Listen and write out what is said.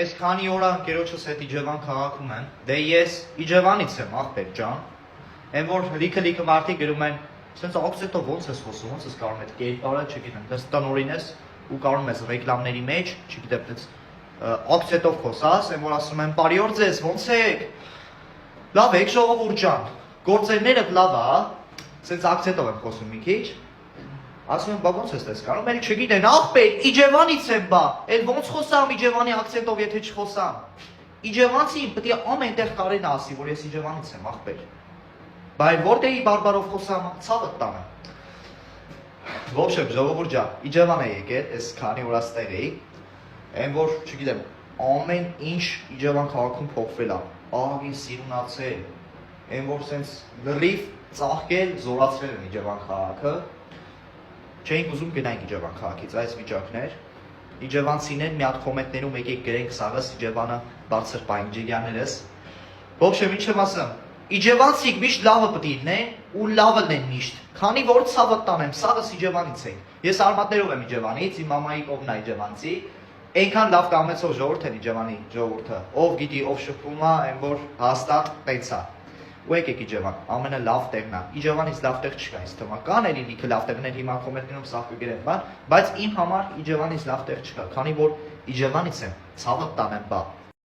Ես քանի օր ընկերոջս հետ Իջևան քաղաքում եմ, դե ես Իջևանից եմ, աղբեր ջան, այն որ լիքը մարդիկ գրում են, սենց ակցենտով ոնց ես խոսում, ոնց ես կարող ես կերպարը, չգիտեմ, դες տնօրին ես ու կարող ես ռեկլամների մեջ, չգիտեմ, դες ակցենտով խոսաս, այն որ ասում են, բարի օր ձեզ, ոնց եք, լավ եք ժողովուրդ ջան, գործերները լավ է, սենց ակցենտով եմ խոսում մի քիչ, ասում եմ, բա ոնց ես դες կարող, մերի չգիտեն, աղբեր, Իջևանից եմ բա, էլ ոնց խոսամ Իջևանի ակցենտով, եթե չխոսամ։ Իջևանցին պետք է ամեն տեղ կարեն ասի, որ ես Իջևանից եմ, աղբեր։ Բա այլ որտեղի բարբարով խոսամ, ցավը տանը։ Ոբշեմ, ժողովուրդ ջան, Իջևան է եկել, ես քանի օր աստեղ էի, այն որ, չգիտեմ, ամեն ինչ Իջևան քաղաքում փոխվել է, ահագին սիրունացել, այն որ սենց լրիվ ծաղկել, զորացրել են Իջևան քաղաքը։ Չէինք ուզում գնանք Իջևան քաղաքից, այս վիճակներ։ Իջևանցիներ մի հատ կոմենտներում եկեք գրենք սաղս Իջևանը բարձր պայենք ջիգյաներս։ Ոբշեմ, ինչ եմ ասում, Իջևանցիք միշտ լավը պետք է լինեն ու լավը լինեն միշտ, քանի որ ցավը տանեմ, սաղս Իջևանից ենք։ Ես արմատներով եմ Իջևանից, իմ մամայի կողմն է Իջևանցի, այնքան լավ կամեցող ժողովուրդ են Իջևանի ժողովուրդը, ով գիտի, ով շփվում է, այն որ հաստատ տենց է։ Ու եկեք Իջևան, ամենալավ տեղն է։ Իջևանից լավ տեղ չկա, ինձ թվում է, կան էլի լիքը լավ տեղներ, հիմա կոմենտներում սաղ կգրեն, բայց իմ համար Իջևանից լավ տեղ չկա, քանի որ Իջևանից եմ, ցավը տանեմ, բա։